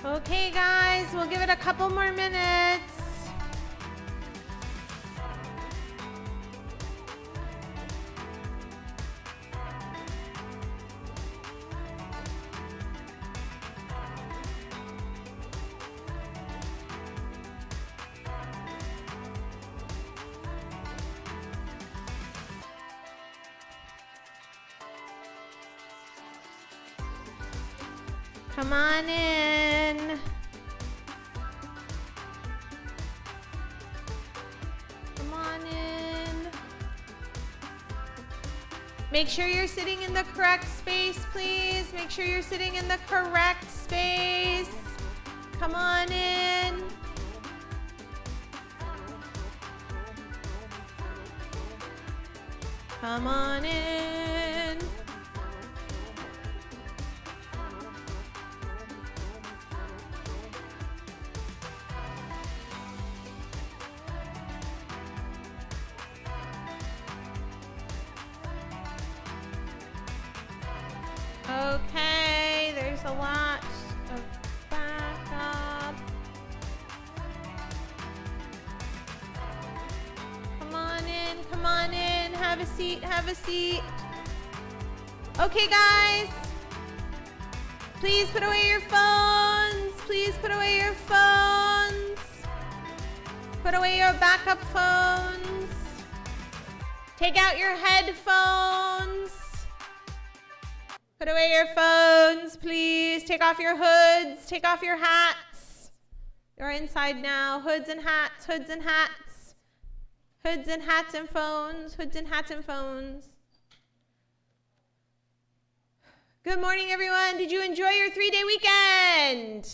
Okay, guys, we'll give it a couple more minutes. Come on in. Come on in. Make sure you're sitting in the correct space, please. Make sure you're sitting in the correct space. Come on in. Come on in. Okay, there's a lot of backup. Come on in, have a seat, have a seat. Okay, guys, please put away your phones. Please put away your phones. Put away your backup phones. Take out your headphones. Put away your phones, please. Take off your hoods. Take off your hats. You're inside now. Hoods and hats, hoods and hats. Hoods and hats and phones. Hoods and hats and phones. Good morning, everyone. Did you enjoy your 3-day weekend?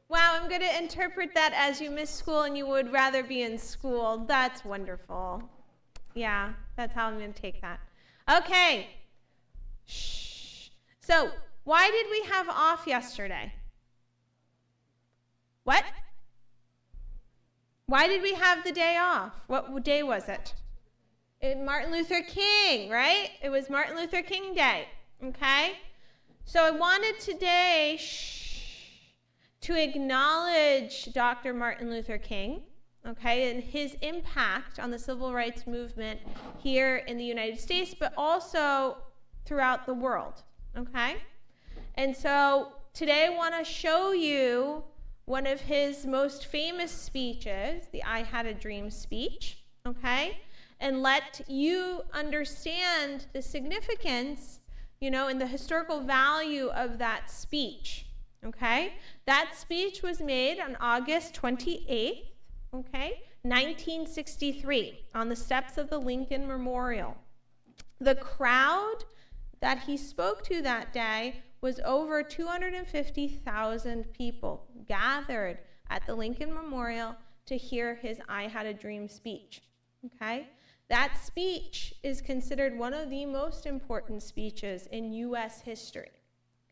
Wow, I'm going to interpret that as you missed school and you would rather be in school. That's wonderful. Yeah, that's how I'm going to take that. Okay. Shh. So, why did we have off yesterday? What? Why did we have the day off? What day was it? Martin Luther King, right? It was Martin Luther King Day, okay? So I wanted today to acknowledge Dr. Martin Luther King, okay, and his impact on the civil rights movement here in the United States, but also throughout the world, okay? And so today I want to show you one of his most famous speeches, the I Had a Dream speech, okay? And let you understand the significance, you know, and the historical value of that speech, okay? That speech was made on August 28th, okay, 1963, on the steps of the Lincoln Memorial. The crowd that he spoke to that day was over 250,000 people gathered at the Lincoln Memorial to hear his I Had a Dream speech, okay? That speech is considered one of the most important speeches in U.S. history,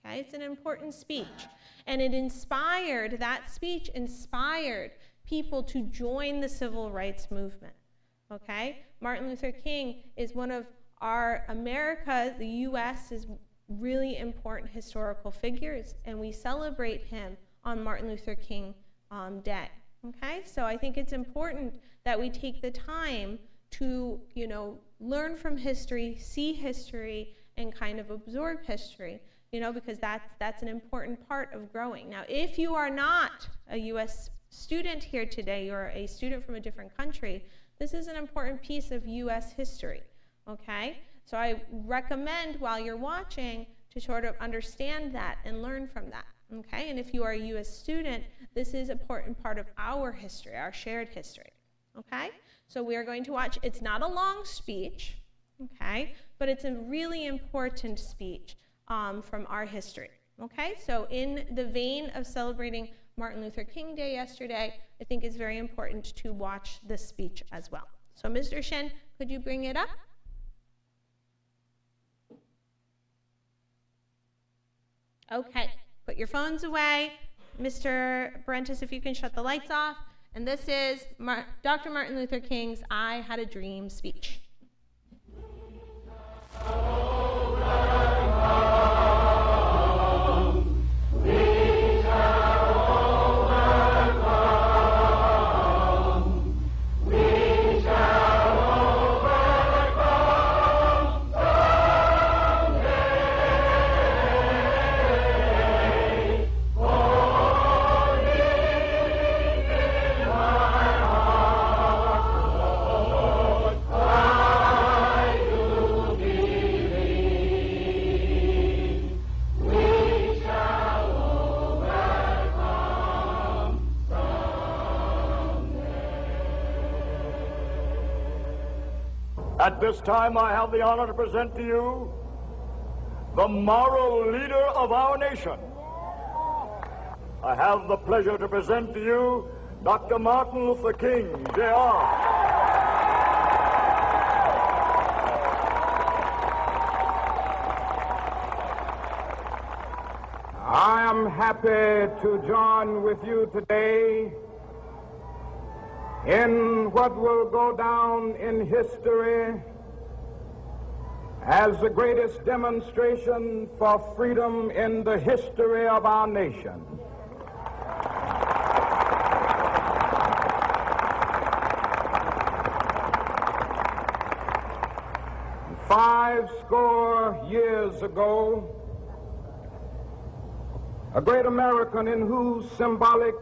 okay? It's an important speech, and that speech inspired people to join the civil rights movement, okay? Martin Luther King is one of the U.S.'s really important historical figures, and we celebrate him on Martin Luther King Day, okay? So I think it's important that we take the time to, you know, learn from history, see history, and kind of absorb history, you know, because that's an important part of growing. Now, if you are not a U.S. student here today, you're a student from a different country, this is an important piece of U.S. history, okay? So I recommend while you're watching to sort of understand that and learn from that, okay? And if you are a U.S. student, this is an important part of our history, our shared history, okay? So we are going to watch, it's not a long speech, okay, but it's a really important speech from our history, okay? So in the vein of celebrating Martin Luther King Day yesterday, I think it's very important to watch this speech as well. So Mr. Shen, could you bring it up? Okay, put your phones away. Mr. Parentis, if you can shut the lights off. And this is Dr. Martin Luther King's I Had a Dream speech. At this time, I have the honor to present to you the moral leader of our nation. I have the pleasure to present to you Dr. Martin Luther King, Jr. I am happy to join with you today in what will go down in history as the greatest demonstration for freedom in the history of our nation. Five score years ago, a great American in whose symbolic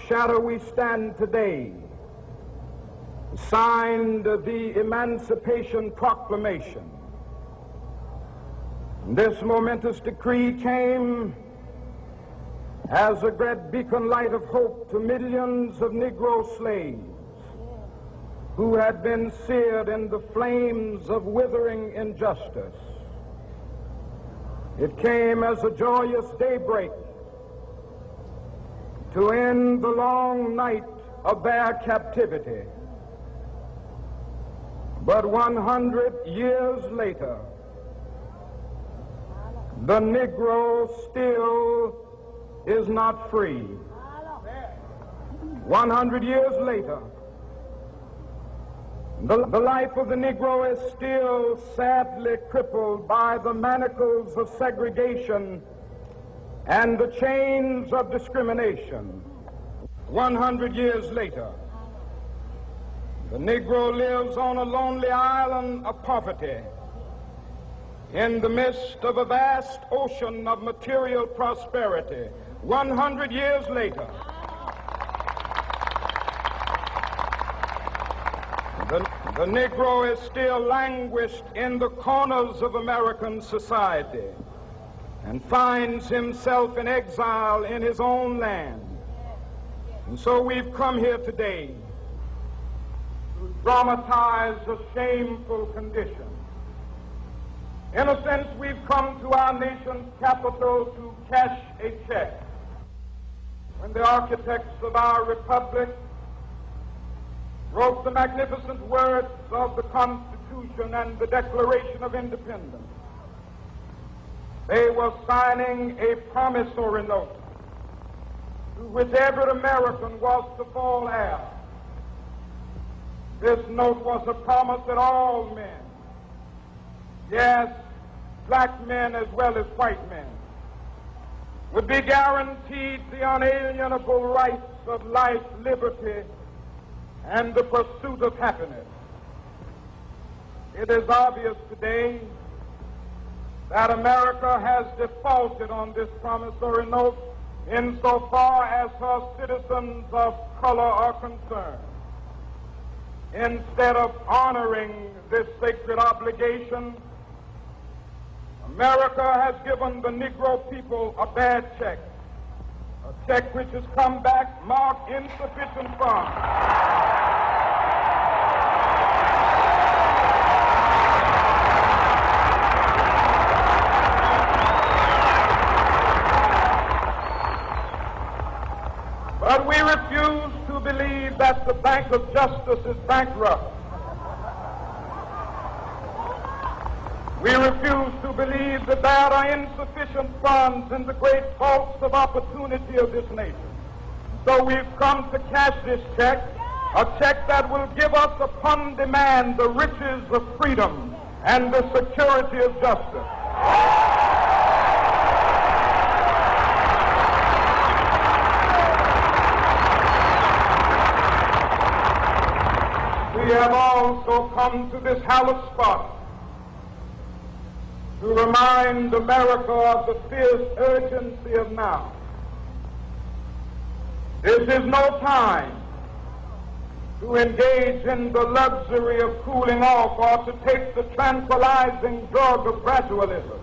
shadow we stand today signed the Emancipation Proclamation. This momentous decree came as a great beacon light of hope to millions of Negro slaves who had been seared in the flames of withering injustice. It came as a joyous daybreak to end the long night of their captivity. But 100 years later, the Negro still is not free. 100 years later, the life of the Negro is still sadly crippled by the manacles of segregation and the chains of discrimination. 100 years later, the Negro lives on a lonely island of poverty in the midst of a vast ocean of material prosperity. 100 years later, the Negro is still languished in the corners of American society and finds himself in exile in his own land. And so we've come here today to dramatize a shameful condition. In a sense, we've come to our nation's capital to cash a check. When the architects of our republic wrote the magnificent words of the Constitution and the Declaration of Independence, they were signing a promissory note to which every American was to fall heir. This note was a promise that all men, yes, black men as well as white men, would be guaranteed the unalienable rights of life, liberty, and the pursuit of happiness. It is obvious today that America has defaulted on this promissory note insofar as her citizens of color are concerned. Instead of honoring this sacred obligation, America has given the Negro people a bad check, a check which has come back marked insufficient funds. But we refuse to believe that the Bank of Justice is bankrupt. We refuse to believe that there are insufficient funds in the great vaults of opportunity of this nation. So we've come to cash this check, a check that will give us upon demand the riches of freedom and the security of justice. We have also come to this hallowed spot to remind America of the fierce urgency of now. This is no time to engage in the luxury of cooling off or to take the tranquilizing drug of gradualism.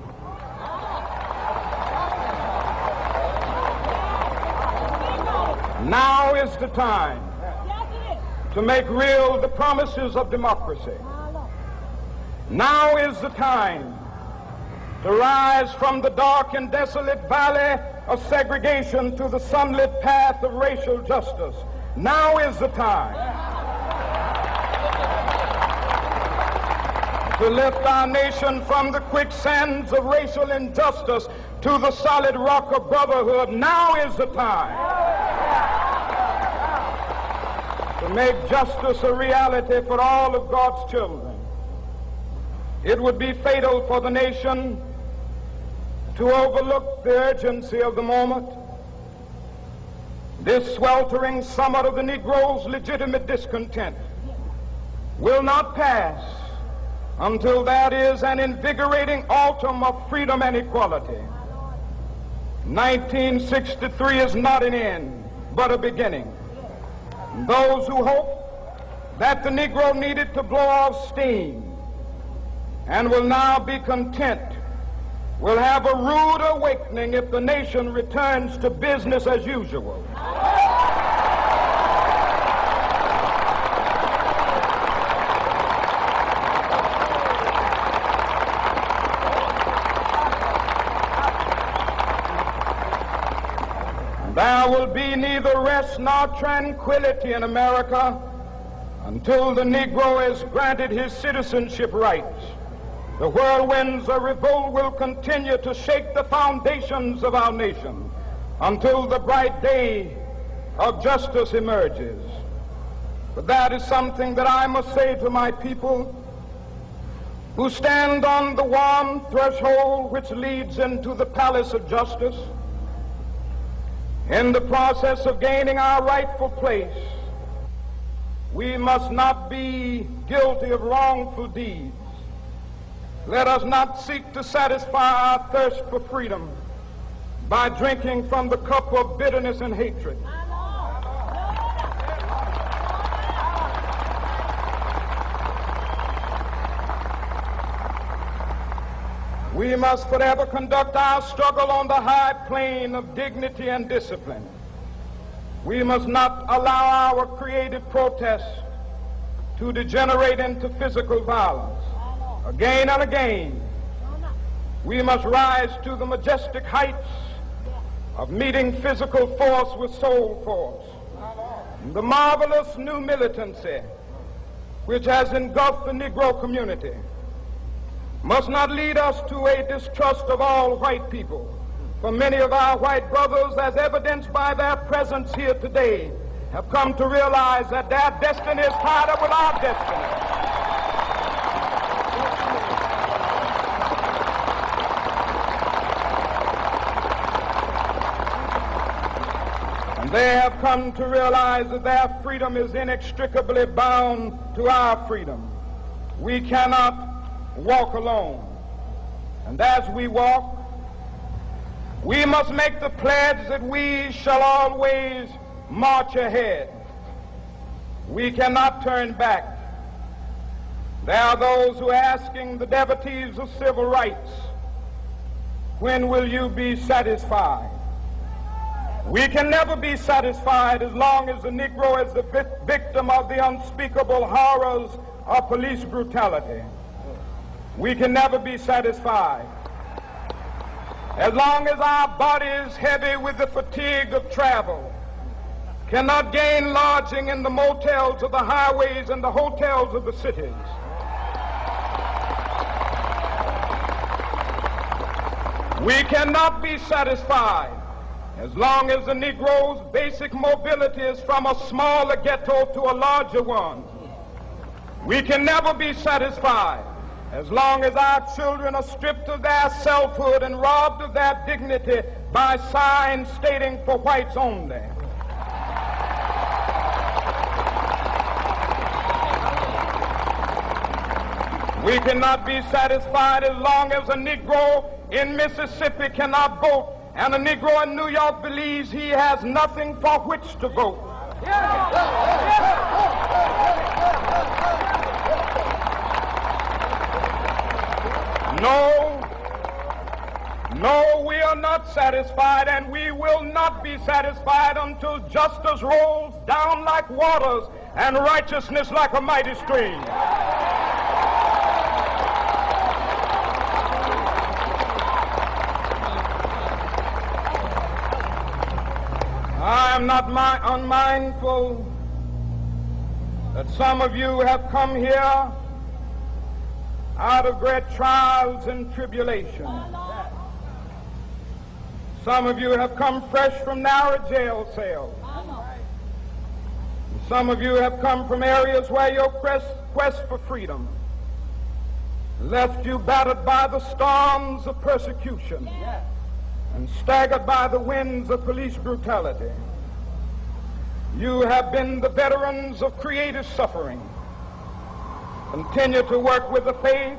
Now is the time to make real the promises of democracy. Now is the time to rise from the dark and desolate valley of segregation to the sunlit path of racial justice. Now is the time to lift our nation from the quicksands of racial injustice to the solid rock of brotherhood. Now is the time to make justice a reality for all of God's children. It would be fatal for the nation to overlook the urgency of the moment. This sweltering summit of the Negro's legitimate discontent will not pass until there is an invigorating autumn of freedom and equality. 1963 is not an end, but a beginning. Those who hope that the Negro needed to blow off steam and will now be content will have a rude awakening if the nation returns to business as usual. There will be neither rest nor tranquility in America until the Negro is granted his citizenship rights. The whirlwinds of revolt will continue to shake the foundations of our nation until the bright day of justice emerges. But that is something that I must say to my people who stand on the warm threshold which leads into the palace of justice. In the process of gaining our rightful place, we must not be guilty of wrongful deeds. Let us not seek to satisfy our thirst for freedom by drinking from the cup of bitterness and hatred. We must forever conduct our struggle on the high plane of dignity and discipline. We must not allow our creative protests to degenerate into physical violence. Again and again, we must rise to the majestic heights of meeting physical force with soul force. The marvelous new militancy which has engulfed the Negro community must not lead us to a distrust of all white people. For many of our white brothers, as evidenced by their presence here today, have come to realize that their destiny is tied up with our destiny. And they have come to realize that their freedom is inextricably bound to our freedom. We cannot walk alone. And as we walk, we must make the pledge that we shall always march ahead. We cannot turn back. There are those who are asking the devotees of civil rights when will you be satisfied? We can never be satisfied as long as the Negro is the victim of the unspeakable horrors of police brutality. We can never be satisfied as long as our bodies, heavy with the fatigue of travel, cannot gain lodging in the motels of the highways and the hotels of the cities. We cannot be satisfied as long as the Negro's basic mobility is from a smaller ghetto to a larger one. We can never be satisfied as long as our children are stripped of their selfhood and robbed of their dignity by signs stating for whites only. We cannot be satisfied as long as a Negro in Mississippi cannot vote and a Negro in New York believes he has nothing for which to vote. No, we are not satisfied, and we will not be satisfied until justice rolls down like waters and righteousness like a mighty stream. I am not unmindful that some of you have come here out of great trials and tribulation. Some of you have come fresh from narrow jail cells. Some of you have come from areas where your quest for freedom left you battered by the storms of persecution and staggered by the winds of police brutality. You have been the veterans of creative suffering. Continue to work with the faith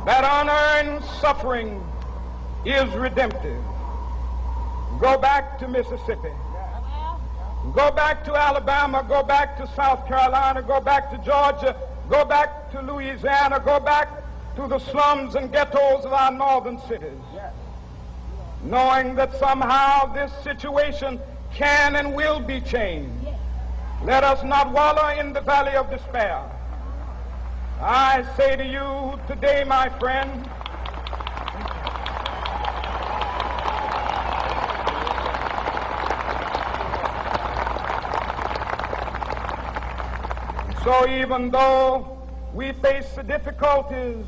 that unearned suffering is redemptive. Go back to Mississippi. Go back to Alabama. Go back to South Carolina. Go back to Georgia. Go back to Louisiana. Go back to the slums and ghettos of our northern cities. Knowing that somehow this situation can and will be changed. Let us not wallow in the valley of despair. I say to you today, my friend, so even though we face the difficulties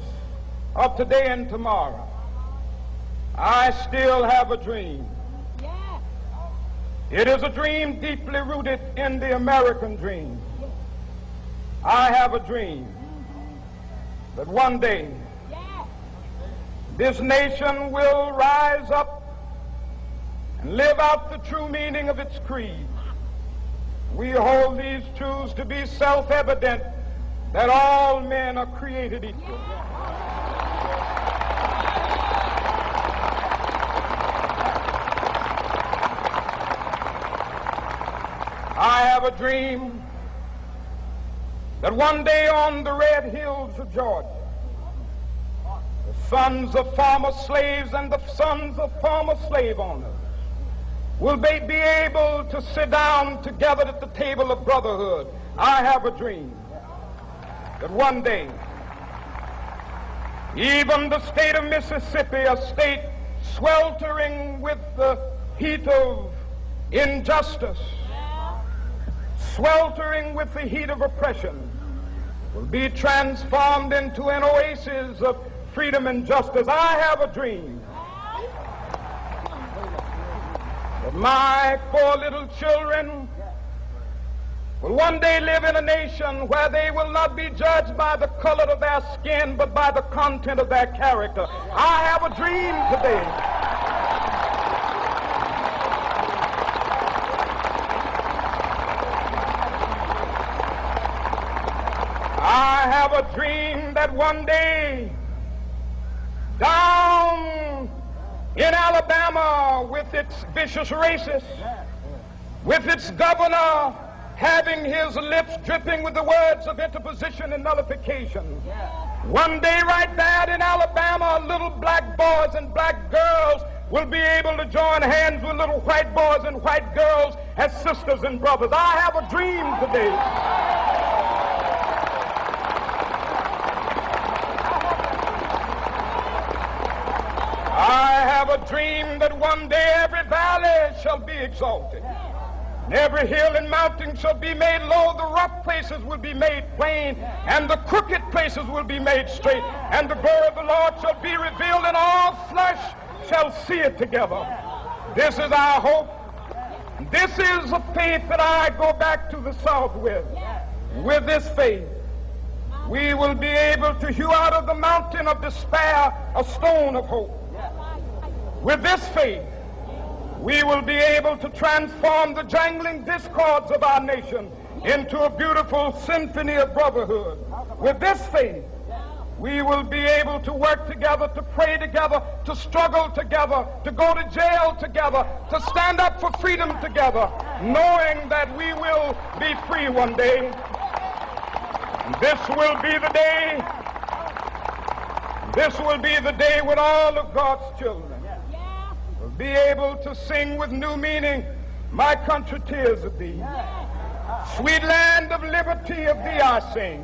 of today and tomorrow, I still have a dream. It is a dream deeply rooted in the American dream. I have a dream that one day this nation will rise up and live out the true meaning of its creed. We hold these truths to be self-evident, that all men are created equal. I have a dream that one day on the red hills of Georgia, the sons of former slaves and the sons of former slave owners will be able to sit down together at the table of brotherhood. I have a dream that one day even the state of Mississippi, a state sweltering with the heat of injustice, sweltering with the heat of oppression, will be transformed into an oasis of freedom and justice. I have a dream that my 4 little children will one day live in a nation where they will not be judged by the color of their skin, but by the content of their character. I have a dream today. I have a dream that one day down in Alabama, with its vicious racists, with its governor having his lips dripping with the words of interposition and nullification. One day right there in Alabama, little black boys and black girls will be able to join hands with little white boys and white girls as sisters and brothers. I have a dream today. I have a dream that one day every valley shall be exalted. Every hill and mountain shall be made low, the rough places will be made plain, and the crooked places will be made straight, and the glory of the Lord shall be revealed, and all flesh shall see it together. This is our hope. This is a faith that I go back to the South with. With this faith, we will be able to hew out of the mountain of despair a stone of hope. With this faith, we will be able to transform the jangling discords of our nation into a beautiful symphony of brotherhood. With this faith, we will be able to work together, to pray together, to struggle together, to go to jail together, to stand up for freedom together, knowing that we will be free one day. This will be the day. This will be the day when all of God's children will be able to sing with new meaning, my country, tears of thee. Sweet land of liberty, of thee I sing.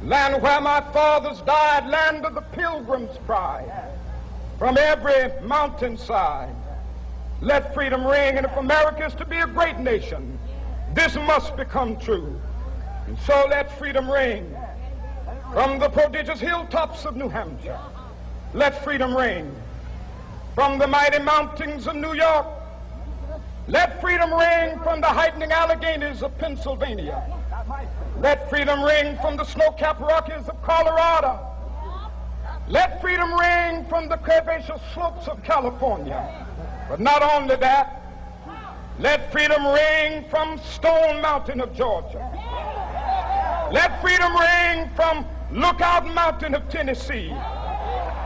Land where my fathers died, land of the pilgrim's pride. From every mountainside, let freedom ring. And if America is to be a great nation, this must become true. And so let freedom ring. From the prodigious hilltops of New Hampshire, let freedom ring. From the mighty mountains of New York, let freedom ring. From the heightening Alleghenies of Pennsylvania, let freedom ring. From the snow-capped Rockies of Colorado, let freedom ring. From the curvaceous slopes of California. But not only that, let freedom ring from Stone Mountain of Georgia. Let freedom ring from Lookout Mountain of Tennessee.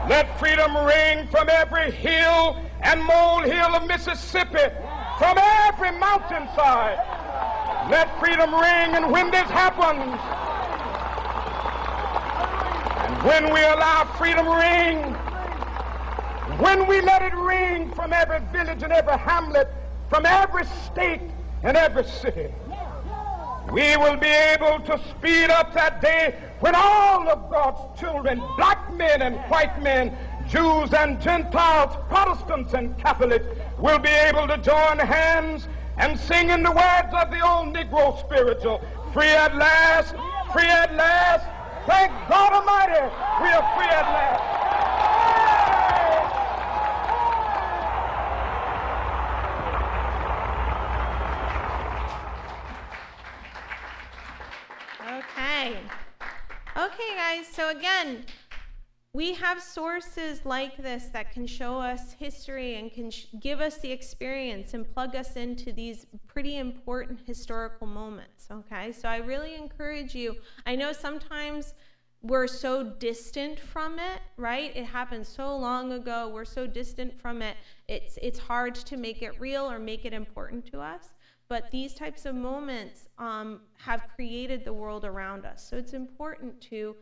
Let freedom ring from every hill and molehill of Mississippi, from every mountainside. Let freedom ring, and when this happens, and when we allow freedom ring, when we let it ring from every village and every hamlet, from every state and every city, we will be able to speed up that day when all of God's children, black men and white men, Jews and Gentiles, Protestants and Catholics, will be able to join hands and sing in the words of the old Negro spiritual, free at last, free at last. Thank God Almighty, we are free at last. Okay, guys, so again, we have sources like this that can show us history and can give us the experience and plug us into these pretty important historical moments, okay? So I really encourage you. I know sometimes we're so distant from it, right? It happened so long ago. We're so distant from it. It's hard to make it real or make it important to us. But these types of moments have created the world around us. So it's important to,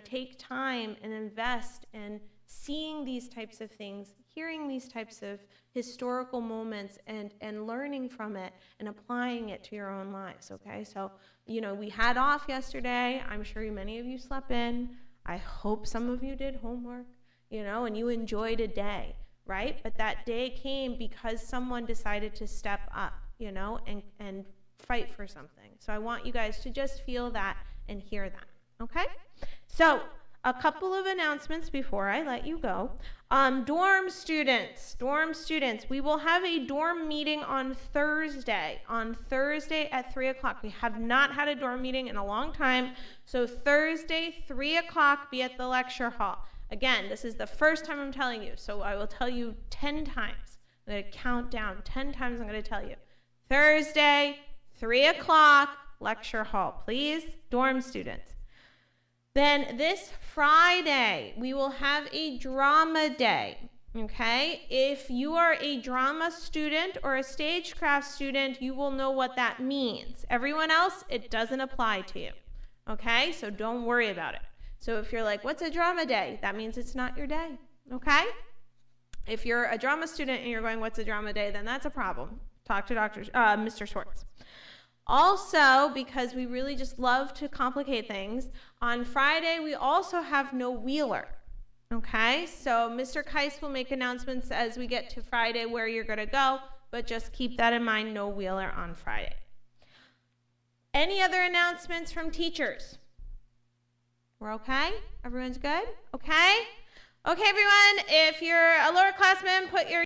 take time and invest in seeing these types of things, hearing these types of historical moments, and learning from it and applying it to your own lives, okay? So, we had off yesterday. I'm sure many of you slept in. I hope some of you did homework, and you enjoyed a day, right? But that day came because someone decided to step up, and fight for something. So I want you guys to just feel that and hear that, okay? So a couple of announcements before I let you go. Dorm students, we will have a dorm meeting on Thursday at 3 o'clock. We have not had a dorm meeting in a long time, so Thursday, 3 o'clock, be at the lecture hall. Again, this is the first time I'm telling you, so I will tell you 10 times. I'm going to count down 10 times. I'm going to tell you. Thursday, 3 o'clock, lecture hall, please, dorm students. Then this Friday, we will have a drama day, Okay? If you are a drama student or a stagecraft student, you will know what that means. Everyone else, it doesn't apply to you. Okay? So don't worry about it. So if you're like, what's a drama day? That means it's not your day. Okay? If you're a drama student and you're going, what's a drama day? Then that's a problem. Talk to Mr. Schwartz. Also, because we really just love to complicate things, on Friday we also have no Wheeler. Okay, so Mr. Keiss will make announcements as we get to Friday where you're going to go, but just keep that in mind, no Wheeler on Friday. Any other announcements from teachers? We're okay? Everyone's good? Okay? Okay, everyone, if you're a lower classman, put your